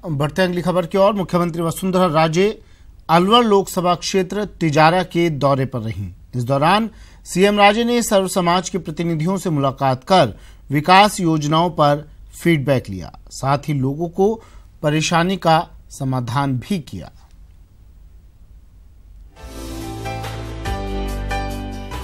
बढ़ते अगली खबर की ओर। मुख्यमंत्री वसुंधरा राजे अलवर लोकसभा क्षेत्र तिजारा के दौरे पर रहीं। इस दौरान सीएम राजे ने सर्व समाज के प्रतिनिधियों से मुलाकात कर विकास योजनाओं पर फीडबैक लिया, साथ ही लोगों को परेशानी का समाधान भी किया।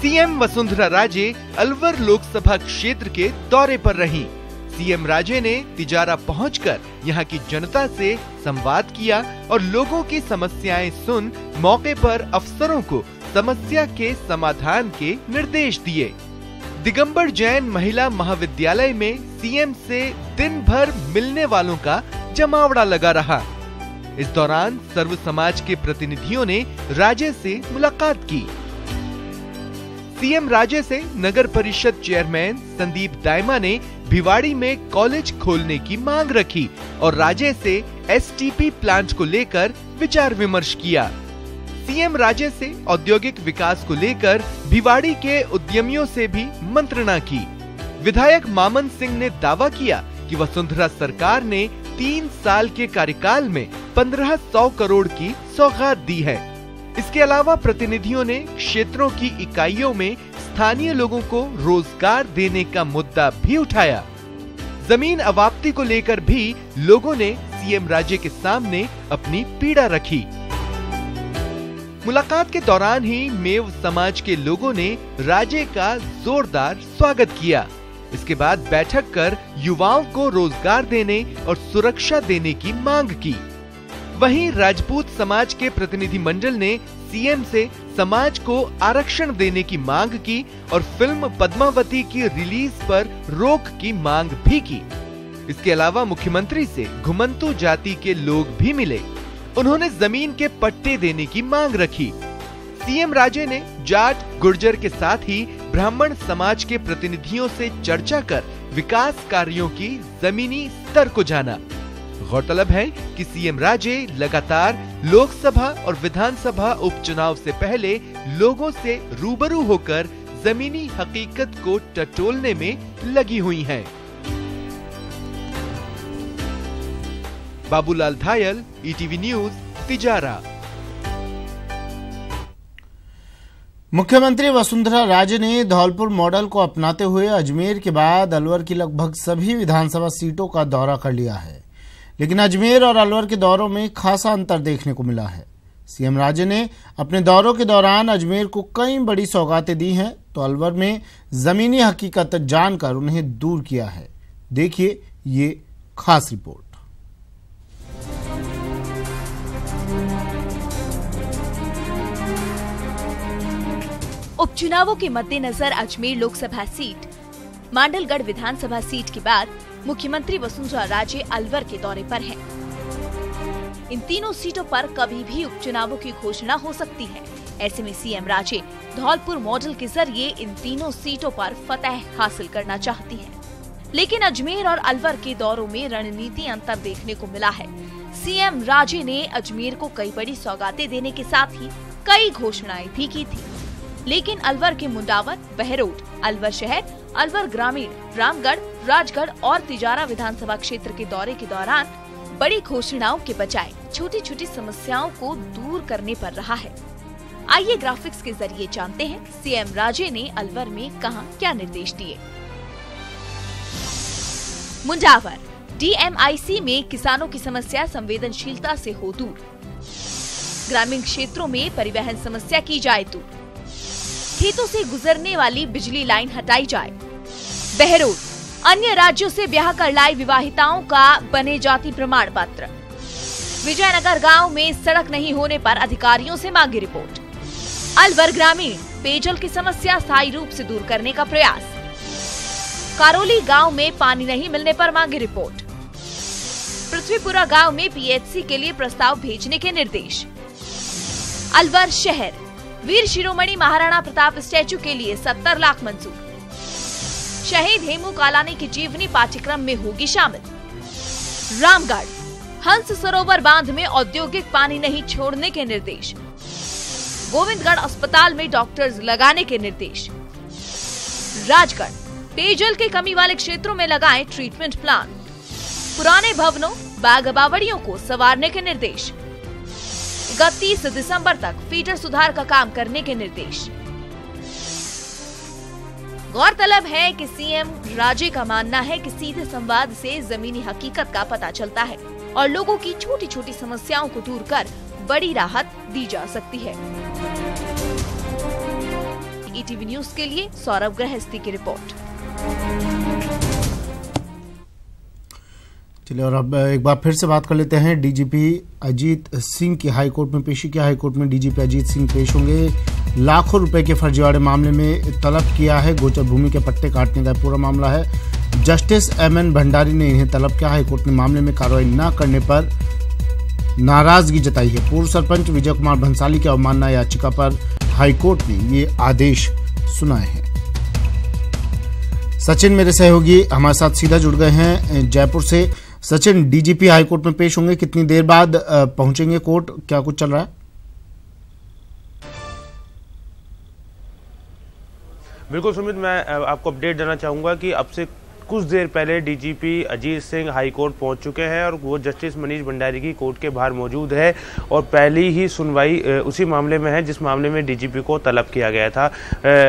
सीएम वसुंधरा राजे अलवर लोकसभा क्षेत्र के दौरे पर रहीं। सीएम राजे ने तिजारा पहुंचकर यहां की जनता से संवाद किया और लोगों की समस्याएं सुन मौके पर अफसरों को समस्या के समाधान के निर्देश दिए। दिगंबर जैन महिला महाविद्यालय में सीएम से दिन भर मिलने वालों का जमावड़ा लगा रहा। इस दौरान सर्व समाज के प्रतिनिधियों ने राजे से मुलाकात की। सीएम राजे से नगर परिषद चेयरमैन संदीप दाइमा ने भिवाड़ी में कॉलेज खोलने की मांग रखी और राजे से एसटीपी प्लांट को लेकर विचार विमर्श किया। सीएम राजे से औद्योगिक विकास को लेकर भिवाड़ी के उद्यमियों से भी मंत्रणा की। विधायक मामन सिंह ने दावा किया कि वसुंधरा सरकार ने 3 साल के कार्यकाल में 1500 करोड़ की सौगात दी है। इसके अलावा प्रतिनिधियों ने क्षेत्रों की इकाइयों में स्थानीय लोगों को रोजगार देने का मुद्दा भी उठाया। जमीन अवाप्ति को लेकर भी लोगों ने सीएम राजे के सामने अपनी पीड़ा रखी। मुलाकात के दौरान ही मेव समाज के लोगों ने राजे का जोरदार स्वागत किया। इसके बाद बैठक कर युवाओं को रोजगार देने और सुरक्षा देने की मांग की। वहीं राजपूत समाज के प्रतिनिधि मंडल ने सीएम से समाज को आरक्षण देने की मांग की और फिल्म पद्मावती की रिलीज पर रोक की मांग भी की। इसके अलावा मुख्यमंत्री से घुमंतु जाति के लोग भी मिले। उन्होंने जमीन के पट्टे देने की मांग रखी। सीएम राजे ने जाट, गुर्जर के साथ ही ब्राह्मण समाज के प्रतिनिधियों से चर्चा कर विकास कार्यों की जमीनी स्तर को जाना। गौरतलब है कि सीएम राजे लगातार लोकसभा और विधानसभा उपचुनाव से पहले लोगों से रूबरू होकर जमीनी हकीकत को टटोलने में लगी हुई हैं। Babulal धायल, ETV news, Tijara. मुख्यमंत्री वसुंधरा राजे ने धौलपुर मॉडल को अपनाते हुए अजमेर के बाद अलवर की लगभग सभी विधानसभा सीटों का दौरा कर लिया है, लेकिन अजमेर और अलवर के दौरों में खासा अंतर देखने को मिला है। सीएम राजे ने अपने दौरों के दौरान अजमेर को कई बड़ी सौगातें दी हैं, तो अलवर में जमीनी हकीकत जानकर उन्हें दूर किया है। देखिए ये खास रिपोर्ट। उपचुनावों के मद्देनजर अजमेर लोकसभा सीट, मांडलगढ़ विधानसभा सीट के बाद मुख्यमंत्री वसुंधरा राजे अलवर के दौरे पर हैं। इन तीनों सीटों पर कभी भी उपचुनावों की घोषणा हो सकती है। ऐसे में सीएम राजे धौलपुर मॉडल के जरिए इन तीनों सीटों पर फतह हासिल करना चाहती हैं। लेकिन अजमेर और अलवर के दौरों में रणनीति अंतर देखने को मिला है। सीएम राजे ने अजमेर को कई बड़ी सौगातें देने के साथ ही कई घोषणाएं भी की थी, लेकिन अलवर के मुंडावर, बहरोड, अलवर शहर, अलवर ग्रामीण, रामगढ़, राजगढ़ और तिजारा विधानसभा क्षेत्र के दौरे के दौरान बड़ी घोषणाओं के बजाय छोटी छोटी समस्याओं को दूर करने पर रहा है। आइए ग्राफिक्स के जरिए जानते हैं सीएम राजे ने अलवर में कहां क्या निर्देश दिए। मुंडावर, डीएमआईसी में किसानों की समस्या संवेदनशीलता से हो दूर। ग्रामीण क्षेत्रों में परिवहन समस्या की जाए दूर। खेतों से गुजरने वाली बिजली लाइन हटाई जाए। बहरोड, अन्य राज्यों से ब्याह कर लाई विवाहिताओं का बने जाति प्रमाण पत्र। विजयनगर गांव में सड़क नहीं होने पर अधिकारियों से मांगी रिपोर्ट। अलवर ग्रामीण, पेयजल की समस्या स्थायी रूप से दूर करने का प्रयास। कारोली गांव में पानी नहीं मिलने पर मांगी रिपोर्ट। पृथ्वीपुरा गांव में पीएचसी के लिए प्रस्ताव भेजने के निर्देश। अलवर शहर, वीर शिरोमणि महाराणा प्रताप स्टैचू के लिए 70 लाख मंजूर। शहीद हेमू कालानी की जीवनी पाठ्यक्रम में होगी शामिल। रामगढ़, हंस सरोवर बांध में औद्योगिक पानी नहीं छोड़ने के निर्देश। गोविंदगढ़ अस्पताल में डॉक्टर्स लगाने के निर्देश। राजगढ़, पेयजल की कमी वाले क्षेत्रों में लगाएं ट्रीटमेंट प्लांट। पुराने भवनों, बाग बावड़ियों को संवारने के निर्देश। 31 दिसंबर तक फीडर सुधार का काम करने के निर्देश। गौरतलब है कि सीएम राजे का मानना है कि सीधे संवाद से जमीनी हकीकत का पता चलता है और लोगों की छोटी छोटी समस्याओं को दूर कर बड़ी राहत दी जा सकती है। ईटीवी न्यूज के लिए सौरभ गृहस्थी की रिपोर्ट। चलिए और अब एक बार फिर से बात कर लेते हैं डीजीपी अजीत सिंह की हाईकोर्ट में पेशी। क्या हाईकोर्ट में डीजीपी अजीत सिंह पेश होंगे? लाखों रुपए के फर्जीवाड़े मामले में तलब किया है। गोचर भूमि के पट्टे काटने का पूरा मामला है। जस्टिस एमएन भंडारी ने इन्हें तलब किया। हाईकोर्ट ने मामले में कार्रवाई न करने पर नाराजगी जताई है। पूर्व सरपंच विजय कुमार भंसाली की अवमानना याचिका पर हाईकोर्ट ने ये आदेश सुनाए हैं। सचिन मेरे सहयोगी हमारे साथ सीधा जुड़ गए हैं जयपुर से। सचिन, डीजीपी हाईकोर्ट में पेश होंगे, कितनी देर बाद पहुंचेंगे कोर्ट, क्या कुछ चल रहा है? बिल्कुल सुमित, मैं आपको अपडेट देना चाहूँगा कि अब से कुछ देर पहले डीजीपी अजीत सिंह हाईकोर्ट पहुंच चुके हैं और वो जस्टिस मनीष भंडारी की कोर्ट के बाहर मौजूद है और पहली ही सुनवाई उसी मामले में है जिस मामले में डीजीपी को तलब किया गया था।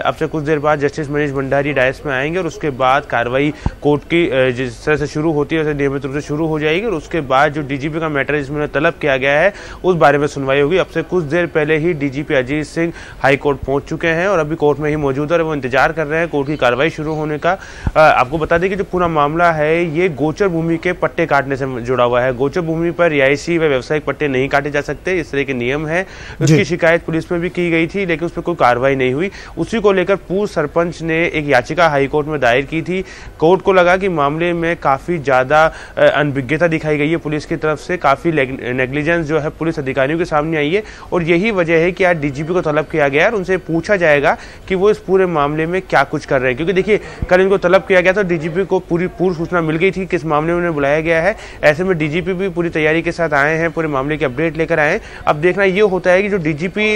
अब से कुछ देर बाद जस्टिस मनीष भंडारी डायस में आएंगे और उसके बाद कार्रवाई कोर्ट की जिस तरह से शुरू होती है वैसे नियमित रूप से शुरू हो जाएगी और उसके बाद जो डीजीपी का मैटर जिसमें तलब किया गया है उस बारे में सुनवाई होगी। अब से कुछ देर पहले ही डीजीपी अजीत सिंह हाईकोर्ट पहुंच चुके हैं और अभी कोर्ट में ही मौजूद है और वो इंतजार कर रहे हैं कोर्ट की कार्रवाई शुरू होने का। आपको बता दें कि जो पूरा मामला है ये गोचर भूमि के पट्टे काटने से जुड़ा हुआ है। गोचर भूमि पर रिहायशी व व्यावसायिक पट्टे नहीं काटे जा सकते, इस तरह के नियम है। उसकी शिकायत पुलिस में भी की गई थी लेकिन उस पर कोई कार्रवाई नहीं हुई। उसी को लेकर पूर्व सरपंच ने एक याचिका हाईकोर्ट में दायर की थी। कोर्ट को लगा कि मामले में काफी ज्यादा अनभिज्ञता दिखाई गई है पुलिस की तरफ से, काफी नेग्लिजेंस जो है पुलिस अधिकारियों के सामने आई है और यही वजह है कि आज डीजीपी को तलब किया गया और उनसे पूछा जाएगा कि वो इस पूरे मामले में क्या कुछ कर रहे हैं। क्योंकि देखिए कल इनको तलब किया गया था, डीजीपी को पूर्व सूचना मिल गई थी किस मामले में उन्हें बुलाया गया है। ऐसे में डीजीपी भी पूरी तैयारी के साथ आए हैं, पूरे मामले की अपडेट लेकर आए हैं। अब देखना ये होता है कि जो डीजीपी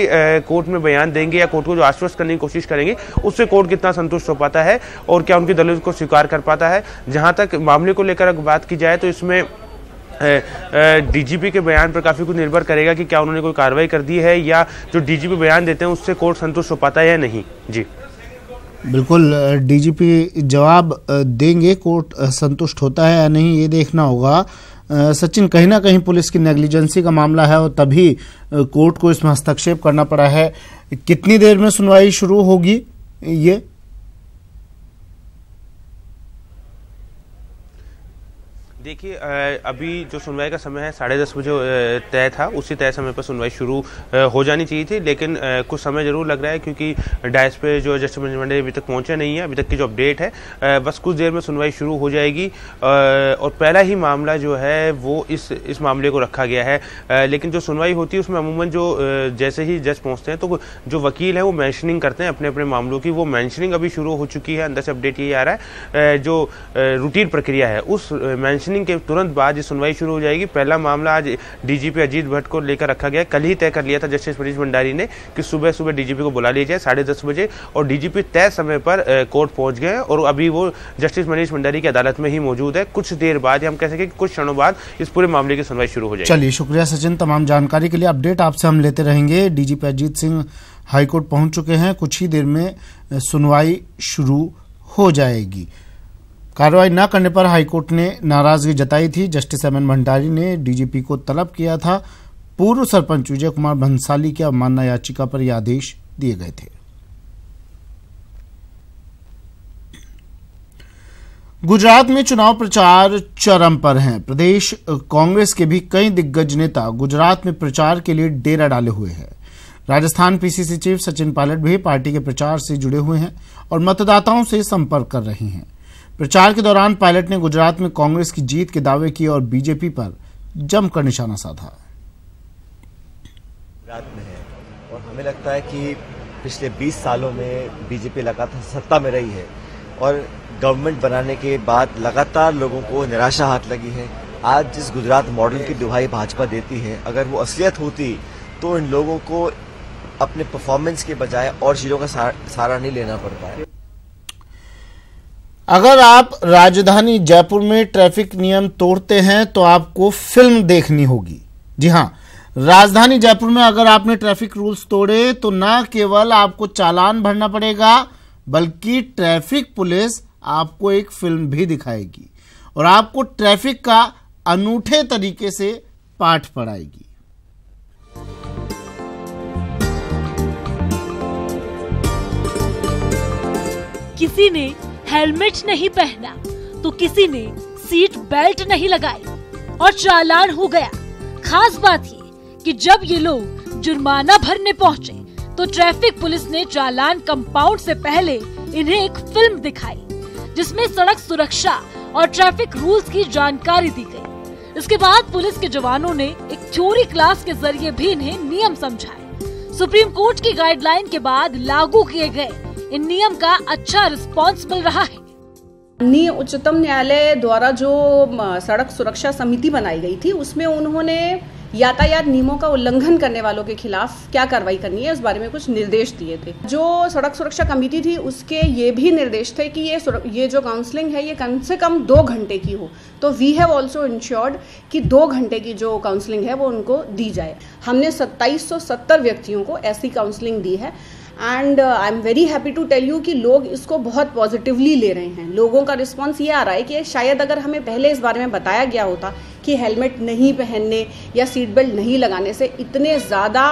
कोर्ट में बयान देंगे या कोर्ट को जो आश्वस्त करने की कोशिश करेंगे उससे कोर्ट कितना संतुष्ट हो पाता है और क्या उनकी दलील को स्वीकार कर पाता है। जहां तक मामले को लेकर बात की जाए तो इसमें डीजीपी के बयान पर काफी कुछ निर्भर करेगा कि क्या उन्होंने कोई कार्रवाई कर दी है या जो डीजीपी बयान देते हैं उससे कोर्ट संतुष्ट हो पाता है या नहीं। जी बिल्कुल, डीजीपी जवाब देंगे, कोर्ट संतुष्ट होता है या नहीं ये देखना होगा। सचिन, कहीं ना कहीं पुलिस की नेग्लिजेंसी का मामला है और तभी कोर्ट को इसमें हस्तक्षेप करना पड़ा है। कितनी देर में सुनवाई शुरू होगी ये? देखिए अभी जो सुनवाई का समय है 10:30 बजे तय था, उसी तय समय पर सुनवाई शुरू हो जानी चाहिए थी लेकिन कुछ समय जरूर लग रहा है क्योंकि डायस पे जो जस्टिस मनीष भंडारी अभी तक पहुंचे नहीं है। अभी तक की जो अपडेट है बस कुछ देर में सुनवाई शुरू हो जाएगी और पहला ही मामला जो है वो इस मामले को रखा गया है। लेकिन जो सुनवाई होती है उसमें अमूमन जो जैसे ही जज पहुँचते हैं तो जो वकील है वो मैंशनिंग करते हैं अपने अपने मामलों की। वो मैंशनिंग अभी शुरू हो चुकी है, अंदर से अपडेट ये आ रहा है। जो रूटीन प्रक्रिया है उस मैंशनिंग के तुरंत बाद ये सुनवाई शुरू हो जाएगी। पहला मामला आज डीजीपी अजीत भट्ट को लेकर रखा गया। कल ही तय कर लिया था जस्टिस मनीष भंडारी ने कि सुबह सुबह डीजीपी को बुला लिया जाए 10:30 बजे और डीजीपी तय समय पर कोर्ट पहुंच गए और अभी वो जस्टिस मनीष भंडारी की अदालत में ही मौजूद है। कुछ देर बाद हम कह सकें कि कुछ क्षणों बाद इस पूरे मामले की सुनवाई शुरू हो जाएगी। चलिए, शुक्रिया सचिन, तमाम जानकारी के लिए। अपडेट आपसे हम लेते रहेंगे। डीजीपी अजीत सिंह हाईकोर्ट पहुंच चुके हैं, कुछ ही देर में सुनवाई शुरू हो जाएगी। कार्रवाई न करने पर हाईकोर्ट ने नाराजगी जताई थी। जस्टिस एमएन भंडारी ने डीजीपी को तलब किया था। पूर्व सरपंच विजय कुमार भंसाली की अवमानना याचिका पर यह आदेश दिए गए थे। गुजरात में चुनाव प्रचार चरम पर है। प्रदेश कांग्रेस के भी कई दिग्गज नेता गुजरात में प्रचार के लिए डेरा डाले हुए हैं। राजस्थान पीसीसी चीफ सचिन पायलट भी पार्टी के प्रचार से जुड़े हुए हैं और मतदाताओं से संपर्क कर रहे हैं। प्रचार के दौरान पायलट ने गुजरात में कांग्रेस की जीत के दावे किए और बीजेपी पर जमकर निशाना साधा। गुजरात में है और हमें लगता है कि पिछले 20 सालों में बीजेपी लगातार सत्ता में रही है और गवर्नमेंट बनाने के बाद लगातार लोगों को निराशा हाथ लगी है। आज जिस गुजरात मॉडल की दुहाई भाजपा देती है, अगर वो असलियत होती तो इन लोगों को अपने परफॉर्मेंस के बजाय और चीजों का सहारा नहीं लेना पड़ता है। अगर आप राजधानी जयपुर में ट्रैफिक नियम तोड़ते हैं तो आपको फिल्म देखनी होगी। जी हां, राजधानी जयपुर में अगर आपने ट्रैफिक रूल्स तोड़े तो न केवल आपको चालान भरना पड़ेगा बल्कि ट्रैफिक पुलिस आपको एक फिल्म भी दिखाएगी और आपको ट्रैफिक का अनूठे तरीके से पाठ पढ़ाएगी। किसी ने हेलमेट नहीं पहना तो किसी ने सीट बेल्ट नहीं लगाई और चालान हो गया। खास बात ये कि जब ये लोग जुर्माना भरने पहुंचे तो ट्रैफिक पुलिस ने चालान कंपाउंड से पहले इन्हें एक फिल्म दिखाई जिसमें सड़क सुरक्षा और ट्रैफिक रूल्स की जानकारी दी गई। इसके बाद पुलिस के जवानों ने एक थ्योरी क्लास के जरिए भी इन्हें नियम समझाए। सुप्रीम कोर्ट की गाइडलाइन के बाद लागू किए गए इन नियम का अच्छा रिस्पॉन्स मिल रहा है। उच्चतम न्यायालय द्वारा जो सड़क सुरक्षा समिति बनाई गई थी उसमें उन्होंने यातायात नियमों का उल्लंघन करने वालों के खिलाफ क्या कार्रवाई करनी है उस बारे में कुछ निर्देश दिए थे। जो सड़क सुरक्षा कमेटी थी उसके ये भी निर्देश थे कि ये जो काउंसलिंग है ये कम से कम 2 घंटे की हो। तो वी हैव ऑल्सो इंश्योर्ड कि 2 घंटे की जो काउंसलिंग है वो उनको दी जाए। हमने 2770 व्यक्तियों को ऐसी काउंसलिंग दी है and I am very happy to tell you कि लोग इसको बहुत पॉजिटिवली ले रहे हैं। लोगों का रिस्पांस ये आ रहा है कि शायद अगर हमें पहले इस बारे में बताया गया होता कि हेलमेट नहीं पहनने या सीट बेल्ट नहीं लगाने से इतने ज़्यादा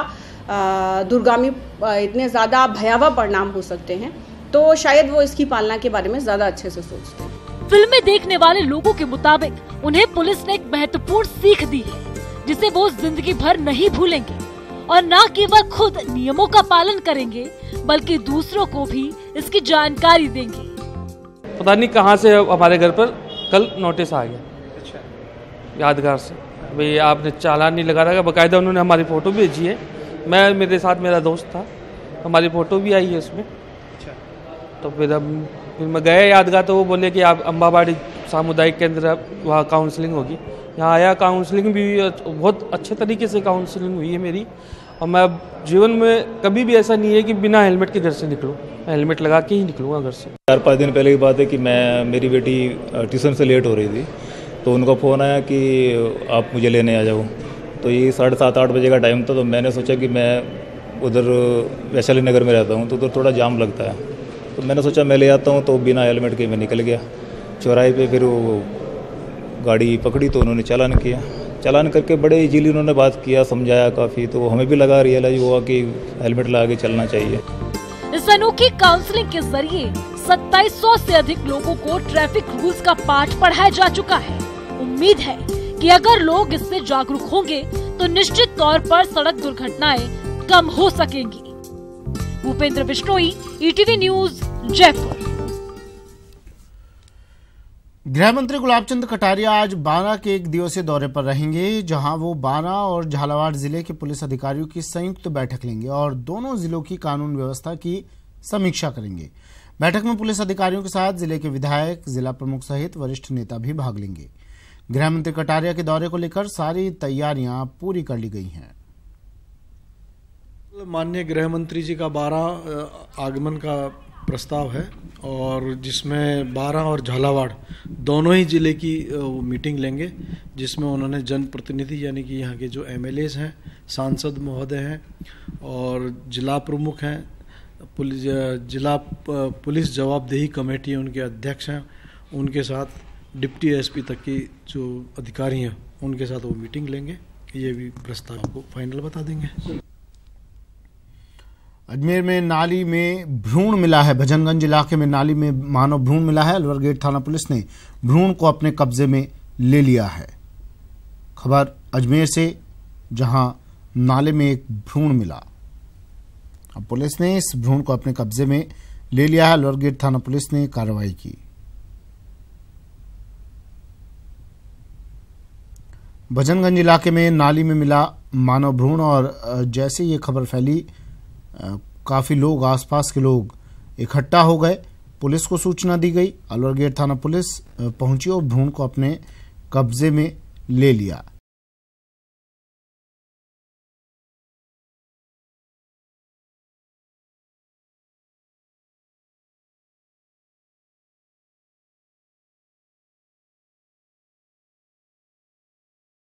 दुर्गामी, इतने ज़्यादा भयावह परिणाम हो सकते हैं, तो शायद वो इसकी पालना के बारे में ज़्यादा अच्छे से सोचते हैं। फिल्में देखने वाले लोगों के मुताबिक उन्हें पुलिस ने एक महत्वपूर्ण सीख दी है जिसे वो जिंदगी भर नहीं भूलेंगे और न केवल खुद नियमों का पालन करेंगे बल्कि दूसरों को भी इसकी जानकारी देंगे। पता नहीं कहां से हमारे घर पर कल नोटिस आ गया। अच्छा। यादगार से भाई आपने चालान नहीं लगा रखा। बकायदा उन्होंने हमारी फोटो भी भेजी है। मेरे साथ मेरा दोस्त था, हमारी फोटो भी आई है उसमें। अच्छा। तो फिर मैं गए यादगार, तो वो बोले कि आप अम्बाबाड़ी सामुदायिक केंद्र वहाँ काउंसलिंग होगी। यहाँ आया, काउंसलिंग भी बहुत अच्छे तरीके से काउंसलिंग हुई है मेरी। और मैं जीवन में कभी भी ऐसा नहीं है कि बिना हेलमेट के घर से निकलूँ, हेलमेट लगा के ही निकलूँगा घर से। 4-5 दिन पहले की बात है कि मेरी बेटी ट्यूशन से लेट हो रही थी, तो उनका फ़ोन आया कि आप मुझे लेने आ जाओ। तो ये 7:30-8 बजे का टाइम था। तो मैंने सोचा कि मैं उधर वैशाली नगर में रहता हूँ तो उधर थोड़ा जाम लगता है, तो मैंने सोचा मैं ले आता हूँ। तो बिना हेलमेट के मैं निकल गया चौराहे पे। फिर वो गाड़ी पकड़ी तो उन्होंने चालान किया। चालान करके बड़े इजीली उन्होंने बात किया, समझाया काफ़ी। तो हमें भी लगा रियलाइज हुआ कि हेलमेट लगा के चलना चाहिए। इस अनोखी काउंसलिंग के जरिए 2700 से अधिक लोगों को ट्रैफिक रूल्स का पाठ पढ़ाया जा चुका है। उम्मीद है कि अगर लोग इससे जागरूक होंगे तो निश्चित तौर पर सड़क दुर्घटनाएं कम हो सकेंगी। Bhupendra Bishnoi, ETV news, Jaipur. गृह मंत्री गुलाब चंद कटारिया आज बारां के एक दिवसीय दौरे पर रहेंगे, जहां वो बारां और झालावाड़ जिले के पुलिस अधिकारियों की संयुक्त बैठक लेंगे और दोनों जिलों की कानून व्यवस्था की समीक्षा करेंगे। बैठक में पुलिस अधिकारियों के साथ जिले के विधायक, जिला प्रमुख सहित वरिष्ठ नेता भी भाग लेंगे। गृह मंत्री कटारिया के दौरे को लेकर सारी तैयारियां पूरी कर ली गई हैं। माननीय गृह मंत्री जी का बारां आगमन का प्रस्ताव है और जिसमें बारां और झालावाड़ दोनों ही जिले की मीटिंग लेंगे, जिसमें उन्होंने जनप्रतिनिधि यानी कि यहाँ के जो एमएलएज हैं, सांसद महोदय हैं और जिला प्रमुख हैं, जिला पुलिस जवाबदेही कमेटी उनके अध्यक्ष हैं, उनके साथ डिप्टी एसपी तक की जो अधिकारी हैं उनके साथ वो मीटिंग लेंगे। ये भी प्रस्ताव को फाइनल बता देंगे। अजमेर में नाली में भ्रूण मिला है। भजनगंज इलाके में नाली में मानव भ्रूण मिला है। अलवर गेट थाना पुलिस ने भ्रूण को अपने कब्जे में ले लिया है। खबर अजमेर से, जहां नाले में एक भ्रूण मिला। अब पुलिस ने इस भ्रूण को अपने कब्जे में ले लिया है। अलवर गेट थाना पुलिस ने कार्रवाई की। भजनगंज इलाके में नाली में मिला मानव भ्रूण और जैसे ये खबर फैली, काफी लोग, आसपास के लोग इकट्ठा हो गए। पुलिस को सूचना दी गई। अलवर गेट थाना पुलिस पहुंची और भ्रूण को अपने कब्जे में ले लिया।